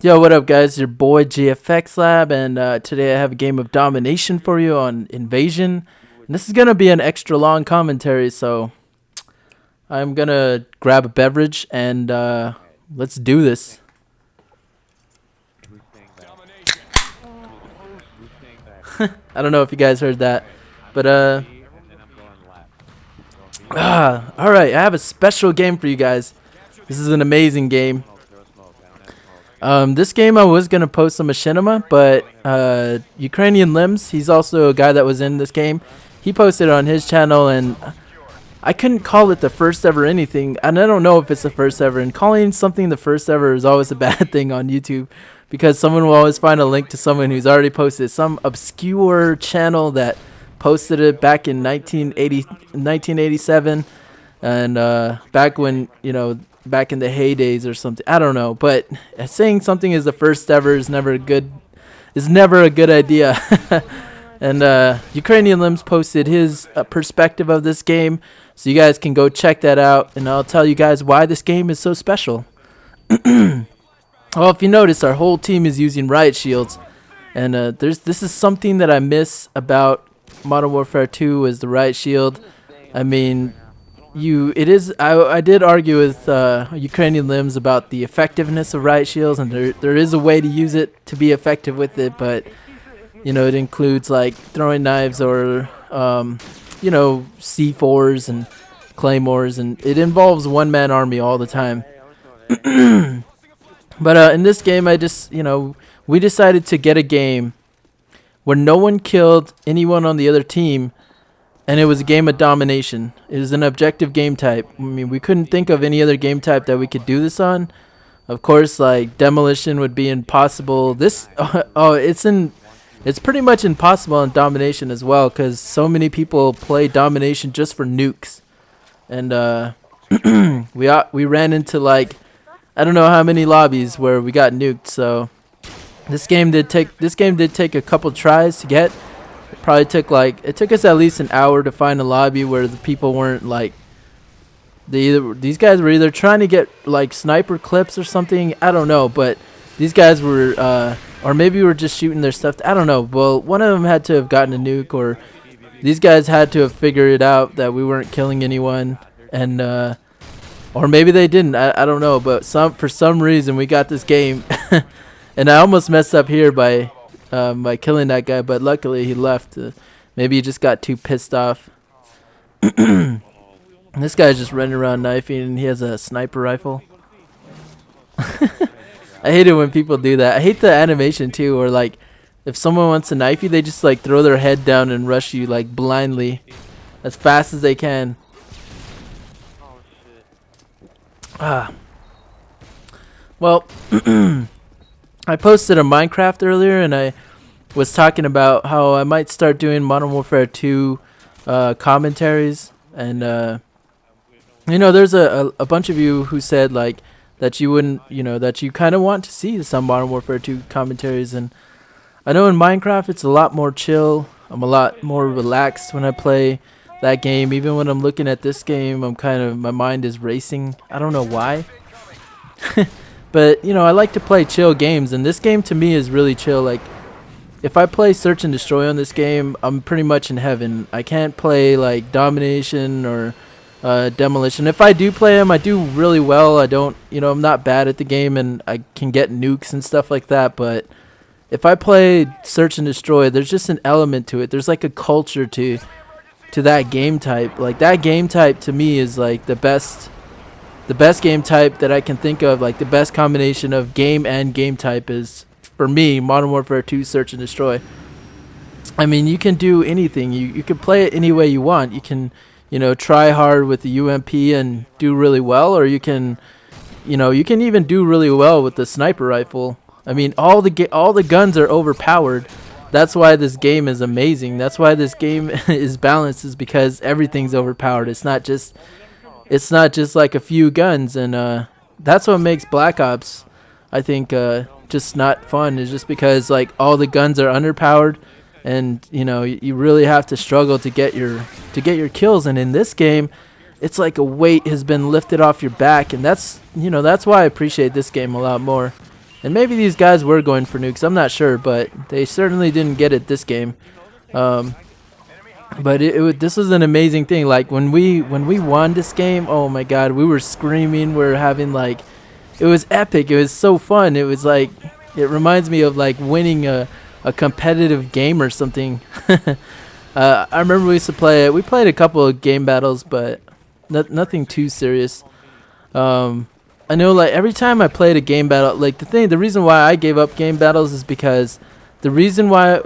Yo, what up, guys? Your boy GFXLab, and today I have a game of Domination for you on Invasion. And this is gonna be an extra long commentary, so I'm gonna grab a beverage and let's do this. I don't know if you guys heard that, but all right, I have a special game for you guys. This is an amazing game. This game I was going to post on Machinima, but Ukrainian Limbs, he's also a guy that was in this game. He posted it on his channel, and I couldn't call it the first ever anything, and I don't know if it's the first ever, and calling something the first ever is always a bad thing on YouTube, because someone will always find a link to someone who's already posted some obscure channel that posted it back in 1987, and back when, you know, back in the heydays or something. I don't know, but saying something is the first ever is never a good idea. And Ukrainian Limbs posted his perspective of this game, so you guys can go check that out, and I'll tell you guys why this game is so special. Well, if you notice, our whole team is using riot shields, and this is something that I miss about Modern Warfare 2 is the riot shield. I mean, I did argue with Ukrainian Limbs about the effectiveness of riot shields, and there is a way to use it to be effective with it, but you know, it includes like throwing knives or you know, C4s and claymores, and it involves one-man army all the time. But in this game, we decided to get a game where no one killed anyone on the other team. And it was a game of domination. It was an objective game type. I mean, we couldn't think of any other game type that we could do this on. Of course, like demolition would be impossible. It's pretty much impossible in domination as well, because so many people play domination just for nukes. And we ran into like I don't know how many lobbies where we got nuked. So this game did take a couple tries to get. Probably it took us at least an hour to find a lobby where the people weren't like these guys were either trying to get like sniper clips or something, I don't know, but these guys were or maybe we were just shooting their stuff. I don't know. Well, one of them had to have gotten a nuke, or these guys had to have figured it out that we weren't killing anyone, and or maybe they didn't. I don't know, but for some reason we got this game. And I almost messed up here by killing that guy, but luckily he left. Maybe he just got too pissed off. This guy's just running around knifing, and he has a sniper rifle. I hate it when people do that. I hate the animation too, or like if someone wants to knife you, they just like throw their head down and rush you like blindly as fast as they can. Well, I posted a Minecraft earlier, and I was talking about how I might start doing Modern Warfare 2 commentaries, and you know, there's a bunch of you who said like that you wouldn't, you know, that you kind of want to see some Modern Warfare 2 commentaries, and I know in Minecraft it's a lot more chill. I'm a lot more relaxed when I play that game. Even when I'm looking at this game, my mind is racing. I don't know why. But, you know, I like to play chill games, and this game to me is really chill. Like, if I play Search and Destroy on this game, I'm pretty much in heaven. I can't play, like, Domination or Demolition. If I do play them, I do really well. I'm not bad at the game, and I can get nukes and stuff like that. But if I play Search and Destroy, there's just an element to it. There's, like, a culture to that game type. Like, that game type to me is, like, the best game type that I can think of. Like, the best combination of game and game type is, for me, Modern Warfare 2 Search and Destroy. I mean, you can do anything. You can play it any way you want. You can, you know, try hard with the UMP and do really well, or you can even do really well with the sniper rifle. I mean, all the guns are overpowered. That's why this game is amazing. That's why this game is balanced, is because everything's overpowered. It's not just like a few guns, and that's what makes Black Ops, I think, just not fun, is just because like all the guns are underpowered, and you know, you really have to struggle to get your kills. And in this game, it's like a weight has been lifted off your back, and that's why I appreciate this game a lot more. And maybe these guys were going for nukes. I'm not sure, but they certainly didn't get it this game. But this was an amazing thing. Like when we won this game, oh my god, we were screaming. We were having like, it was epic. It was so fun. It was like, it reminds me of like winning a competitive game or something. I remember we used to play it. We played a couple of game battles, but nothing too serious. I know like every time I played a game battle, like the reason why I gave up game battles is because the reason why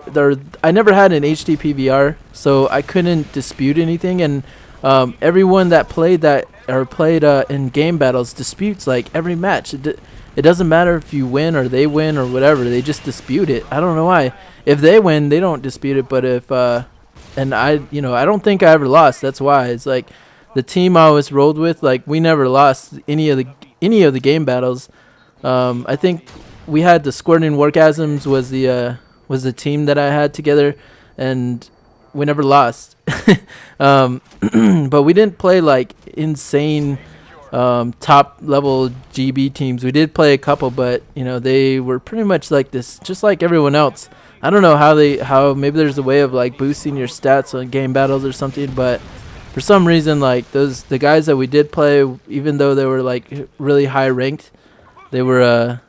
I never had an HD PVR, so I couldn't dispute anything, and everyone that played in game battles disputes like every match. It doesn't matter if you win or they win or whatever, they just dispute it. I don't know why. If they win, they don't dispute it, but if and I don't think I ever lost. That's why. It's like the team I always rolled with, like we never lost any of the game battles. I think we had the Squirting Workasms was the team that I had together, and we never lost. But we didn't play like insane top level GB teams. We did play a couple, but they were pretty much like this, just like everyone else. I don't know how maybe there's a way of like boosting your stats on game battles or something, but for some reason like the guys that we did play, even though they were like really high ranked, they were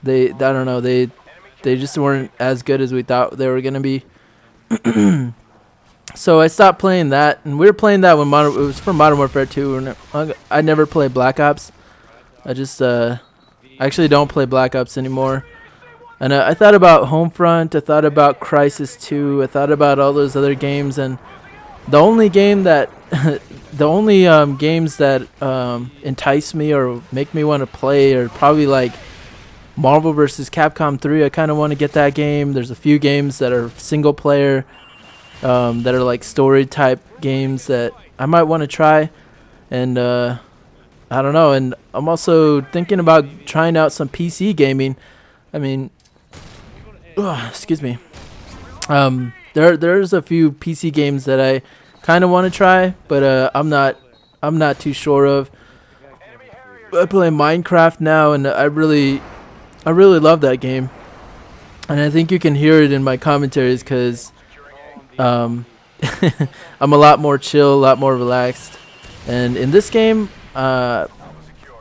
I don't know, they just weren't as good as we thought they were gonna be. So I stopped playing that, and we were playing that when it was for Modern Warfare 2. And I never played Black Ops. I just actually don't play Black Ops anymore. And I thought about Homefront. I thought about Crysis 2. I thought about all those other games, and the only game that games that entice me or make me want to play are probably like Marvel vs. Capcom 3. I kind of want to get that game. There's a few games that are single player, that are like story type games that I might want to try. And I don't know. And I'm also thinking about trying out some PC gaming. I mean, excuse me. There's a few PC games that I kind of want to try, but I'm not too sure of. I play Minecraft now, and I really love that game. And I think you can hear it in my commentaries because I'm a lot more chill, a lot more relaxed. And in this game, I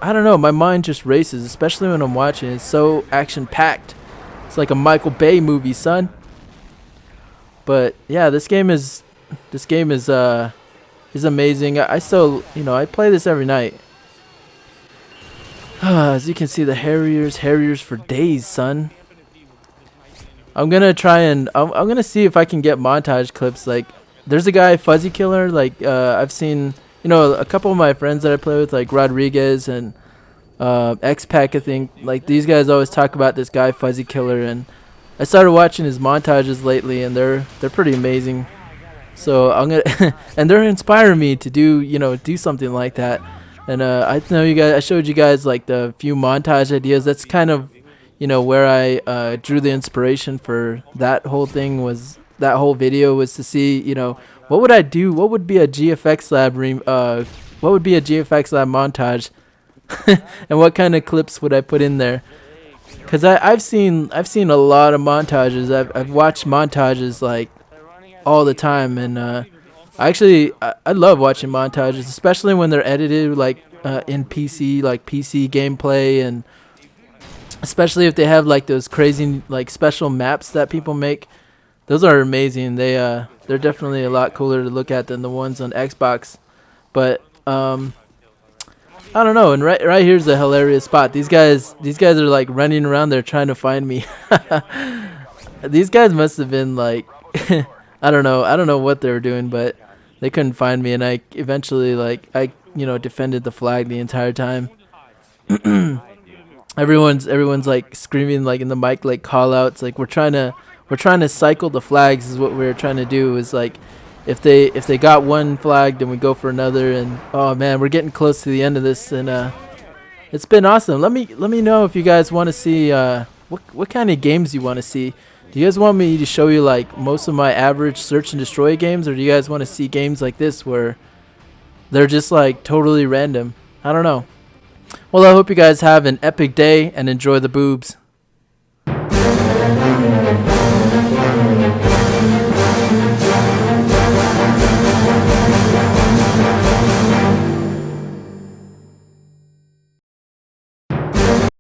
don't know, my mind just races, especially when I'm watching. It's so action-packed. It's like a Michael Bay movie, son. But yeah, this game is amazing. I still, I play this every night. As you can see, the Harriers for days, son. I'm gonna try and I'm gonna see if I can get montage clips. Like, there's a guy, Fuzzy Killer. Like, I've seen, a couple of my friends that I play with, like Rodriguez and X-Pac, I think. Like, these guys always talk about this guy, Fuzzy Killer, and I started watching his montages lately, and they're pretty amazing. So I'm gonna and they're inspiring me to do something like that. And I know you guys. I showed you guys like the few montage ideas. That's kind of where I drew the inspiration for that whole thing. That whole video was to see what would I do? What would be a GFXLab what would be a GFXLab montage, and what kind of clips would I put in there? Because I've seen a lot of montages. I've watched montages like all the time, and I love watching montages, especially when they're edited like in PC, like PC gameplay, and especially if they have like those crazy like special maps that people make. Those are amazing. They're definitely a lot cooler to look at than the ones on Xbox. But I don't know. And right here's a hilarious spot. These guys are like running around there trying to find me. These guys must have been like I don't know what they were doing, but they couldn't find me, and I eventually defended the flag the entire time. Everyone's like screaming like in the mic, like call outs, like we're trying to cycle the flags is what we're trying to do. Is like if they got one flag, then we go for another. And oh man, we're getting close to the end of this, and it's been awesome. Let me know if you guys want to see what kind of games you want to see. Do you guys want me to show you like most of my average search and destroy games, or do you guys want to see games like this where they're just like totally random? I don't know. Well, I hope you guys have an epic day and enjoy the boobs.